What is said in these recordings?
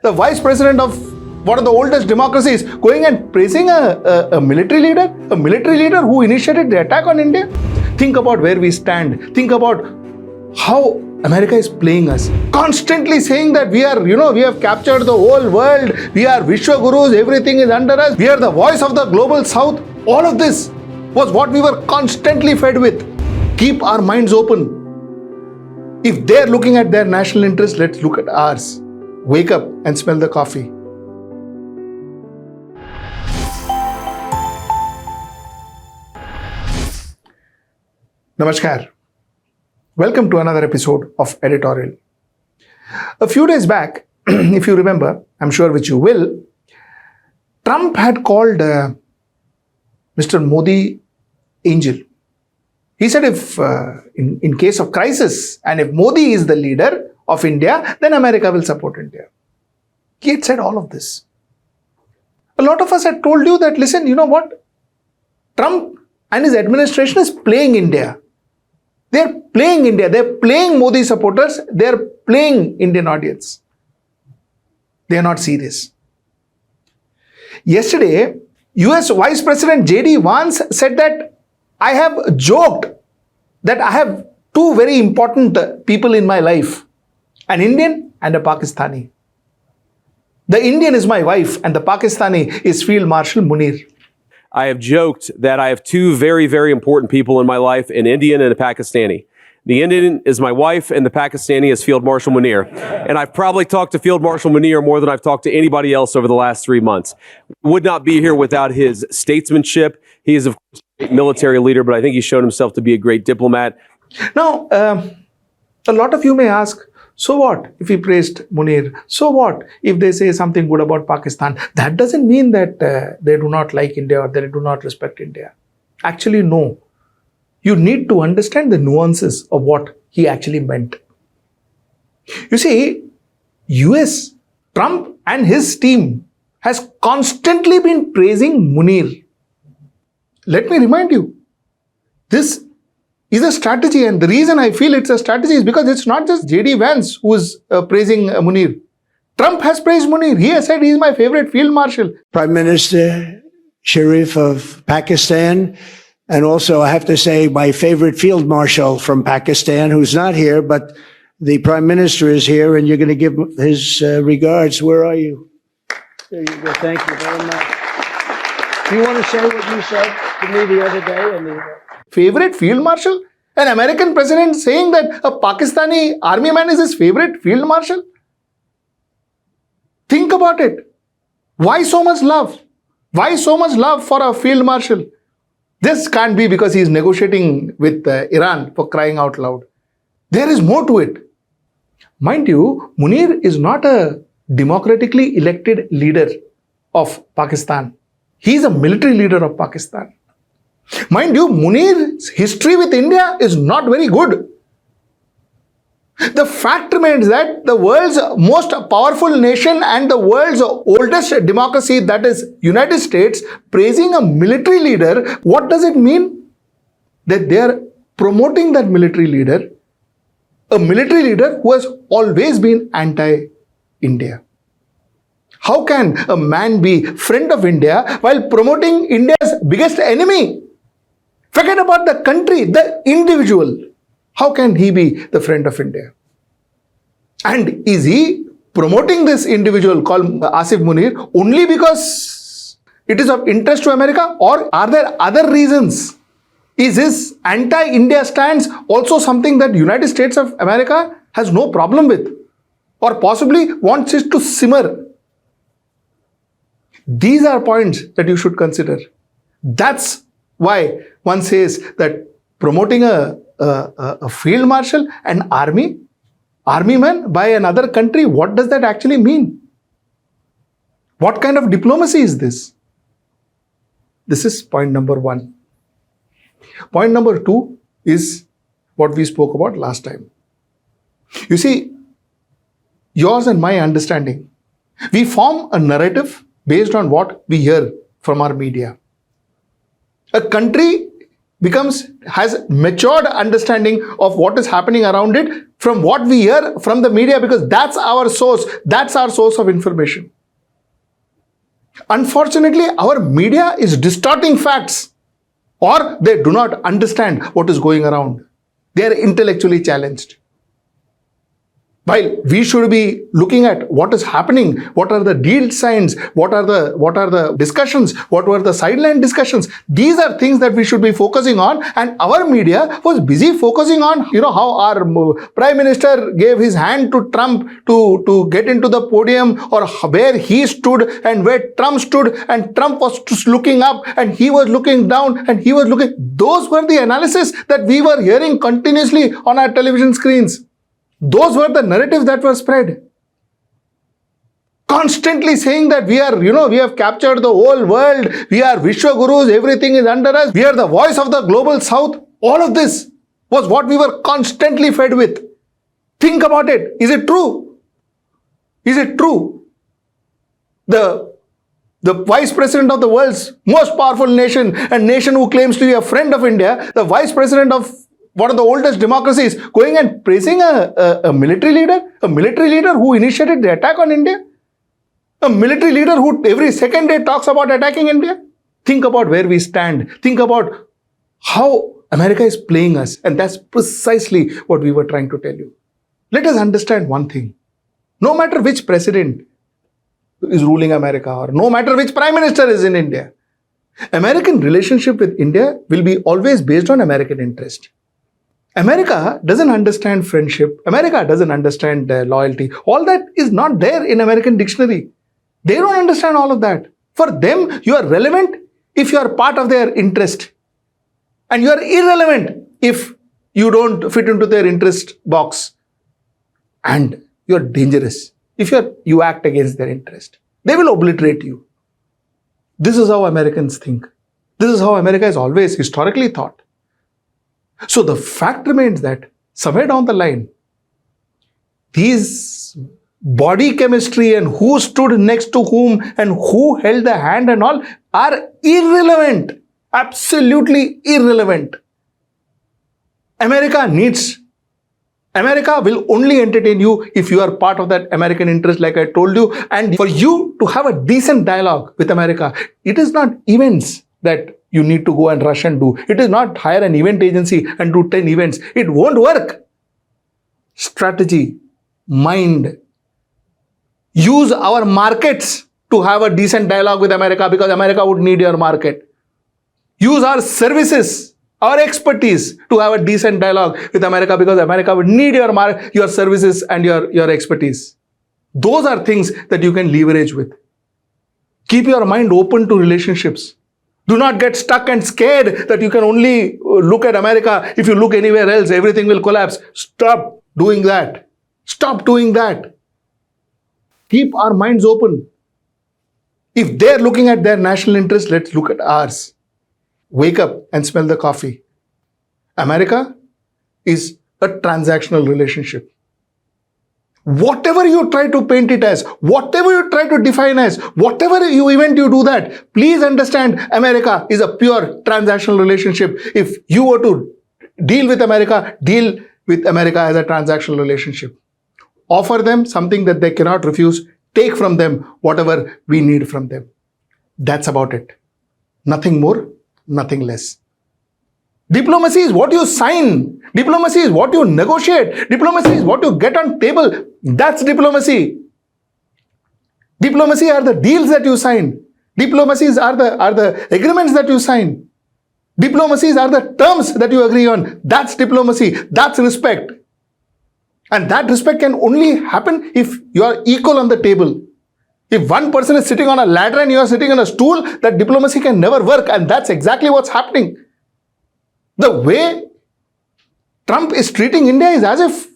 The vice president of one of the oldest democracies going and praising a military leader who initiated the attack on India. Think about where we stand. Think about how America is playing us. Constantly saying that we have captured the whole world. We are Vishwa Gurus. Everything is under us. We are the voice of the global South. All of this was what we were constantly fed with. Keep our minds open. If they're looking at their national interest, let's look at ours. Wake up and smell the coffee. Namaskar. Welcome to another episode of Editorial. A few days back, if you remember, I'm sure which you will, Trump had called Mr. Modi angel. He said if in case of crisis and if Modi is the leader of India, then America will support India. He had said all of this. A lot of us had told you that, listen, you know what? Trump and his administration is playing India. They're playing India. They're playing Modi supporters. They're playing Indian audience. They are not serious. Yesterday, US Vice President Vance said that I have joked that I have two very important people in my life, an Indian and a Pakistani. The Indian is my wife and the Pakistani is Field Marshal Munir. I have joked that I have two very, very important people in my life, an Indian and a Pakistani. The Indian is my wife and the Pakistani is Field Marshal Munir. And I've probably talked to Field Marshal Munir more than I've talked to anybody else over the last 3 months. Would not be here without his statesmanship. He is, of course, a great military leader, but I think he's shown himself to be a great diplomat. Now, a lot of you may ask, so what if he praised Munir? So what if they say something good about Pakistan? That doesn't mean that they do not like India or they do not respect India. Actually, no. You need to understand the nuances of what he actually meant. You see, US, Trump and his team has constantly been praising Munir. Let me remind you, this is a strategy, and the reason I feel it's a strategy is because it's not just Vance who is praising Munir. Trump has praised Munir. He has said he's my favorite field marshal. Prime Minister Sharif of Pakistan, and also I have to say my favorite field marshal from Pakistan, who's not here, but the Prime Minister is here, and you're going to give his regards. Where are you? There you go. Thank you very much. Do you want to say what you said to me the other day? Favorite field marshal? An American president saying that a Pakistani army man is his favorite field marshal? Think about it. Why so much love? Why so much love for a field marshal? This can't be because he is negotiating with Iran, for crying out loud. There is more to it. Mind you, Munir is not a democratically elected leader of Pakistan. He is a military leader of Pakistan. Mind you, Munir's history with India is not very good. The fact remains that the world's most powerful nation and the world's oldest democracy, that is United States, praising a military leader, what does it mean? That they are promoting that military leader, a military leader who has always been anti-India. How can a man be friend of India while promoting India's biggest enemy? Forget about the country, the individual. How can he be the friend of India? And is he promoting this individual called Asim Munir only because it is of interest to America, or are there other reasons? Is his anti-India stance also something that United States of America has no problem with, or possibly wants it to simmer? These are points that you should consider. That's why one says that promoting a field marshal, an army man by another country, what does that actually mean? What kind of diplomacy is this? This is point number one. Point number two is what we spoke about last time. You see, yours and my understanding, we form a narrative based on what we hear from our media. A country has matured understanding of what is happening around it from what we hear from the media, because that's our source of information. Unfortunately, our media is distorting facts, or they do not understand what is going around. They are intellectually challenged. While we should be looking at what is happening, what are the deal signs, what are the discussions, what were the sideline discussions. These are things that we should be focusing on, and our media was busy focusing on, how our Prime Minister gave his hand to Trump to get into the podium, or where he stood and where Trump stood, and Trump was just looking up and he was looking down and he was looking. Those were the analysis that we were hearing continuously on our television screens. Those were the narratives that were spread. Constantly saying that we have captured the whole world, we are Vishwa Gurus, everything is under us, we are the voice of the global south. All of this was what we were constantly fed with. Think about it. Is it true? Is it true? The vice president of the world's most powerful nation, a nation who claims to be a friend of India, the vice president of one of the oldest democracies, going and praising a military leader who initiated the attack on India, a military leader who every second day talks about attacking India. Think about where we stand. Think about how America is playing us, and that's precisely what we were trying to tell you. Let us understand one thing. No matter which president is ruling America, or no matter which prime minister is in India, American relationship with India will be always based on American interest. America doesn't understand friendship. America doesn't understand loyalty. All that is not there in American dictionary. They don't understand all of that. For them, you are relevant if you are part of their interest. And you are irrelevant if you don't fit into their interest box. And you are dangerous if you act against their interest. They will obliterate you. This is how Americans think. This is how America has always historically thought. So the fact remains that somewhere down the line, these body chemistry and who stood next to whom and who held the hand and all are irrelevant. Absolutely irrelevant. America will only entertain you if you are part of that American interest, like I told you. And for you to have a decent dialogue with America, it is not events that you need to go and rush and do. It is not hire an event agency and do 10 events. It won't work. Strategy, mind. Use our markets to have a decent dialogue with America, because America would need your market. Use our services, our expertise to have a decent dialogue with America, because America would need your services and your expertise. Those are things that you can leverage with. Keep your mind open to relationships. Do not get stuck and scared that you can only look at America. If you look anywhere else, everything will collapse. Stop doing that. Stop doing that. Keep our minds open. If they're looking at their national interest, let's look at ours. Wake up and smell the coffee. America is a transactional relationship. Whatever you try to paint it as, whatever you try to define as, whatever event you do that, please understand America is a pure transactional relationship. If you were to deal with America as a transactional relationship. Offer them something that they cannot refuse. Take from them whatever we need from them. That's about it. Nothing more, nothing less. Diplomacy is what you sign. Diplomacy is what you negotiate. Diplomacy is what you get on table. That's diplomacy. Diplomacy are the deals that you sign. Diplomacies are the agreements that you sign. Diplomacies are the terms that you agree on. That's diplomacy. That's respect. And that respect can only happen if you are equal on the table. If one person is sitting on a ladder and you are sitting on a stool, that diplomacy can never work. And that's exactly what's happening. The way Trump is treating India is as if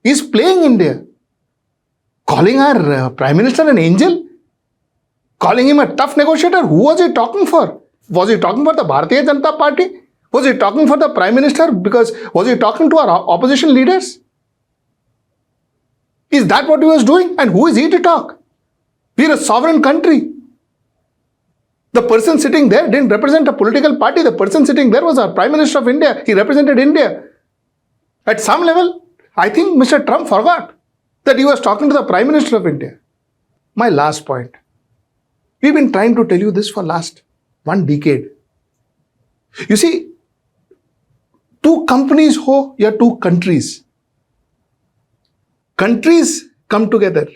he's playing India. Calling our Prime Minister an angel? Calling him a tough negotiator? Who was he talking for? Was he talking for the Bharatiya Janata Party? Was he talking for the Prime Minister? Was he talking to our opposition leaders? Is that what he was doing? And who is he to talk? We are a sovereign country. The person sitting there didn't represent a political party. The person sitting there was our Prime Minister of India. He represented India. At some level, I think Mr. Trump forgot that he was talking to the Prime Minister of India. My last point. We've been trying to tell you this for last 1 decade. You see, 2 companies ho ya 2 countries. Countries come together.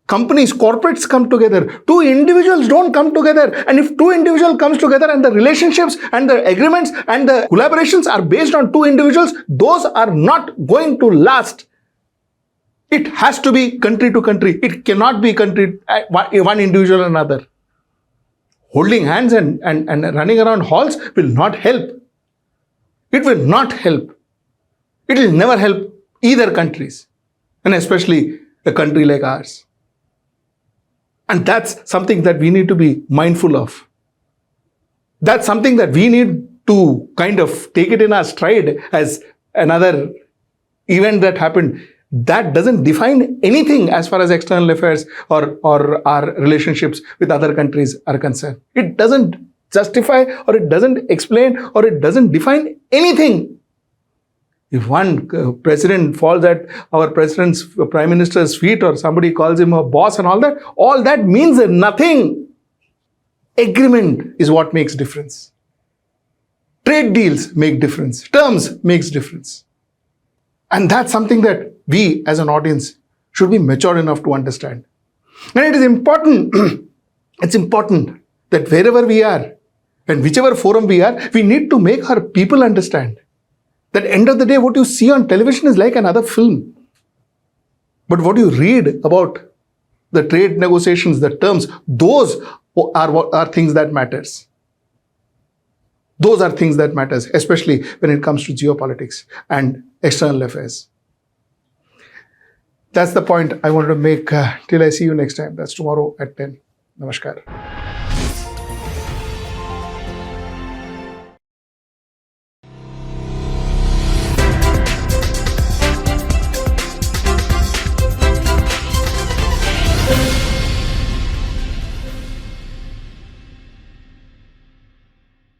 Companies, corporates come together. 2 individuals don't come together. And if 2 individuals comes together and the relationships and the agreements and the collaborations are based on 2 individuals, those are not going to last. It has to be country to country. It cannot be country, one individual and another. Holding hands and running around halls will not help. It will not help. It will never help either countries, and especially a country like ours. And that's something that we need to be mindful of. That's something that we need to kind of take it in our stride as another event that happened. That doesn't define anything as far as external affairs or our relationships with other countries are concerned. It doesn't justify or it doesn't explain or it doesn't define anything. If one president falls at our president's prime minister's feet or somebody calls him a boss and all that means nothing. Agreement is what makes difference. Trade deals make difference. Terms makes difference. And that's something that we as an audience should be mature enough to understand. And it is important, it's important that wherever we are and whichever forum we are, we need to make our people understand that end of the day, what you see on television is like another film. But what you read about the trade negotiations, the terms, those are things that matters. Those are things that matters, especially when it comes to geopolitics and external affairs. That's the point I wanted to make till I see you next time. That's tomorrow at 10. Namaskar.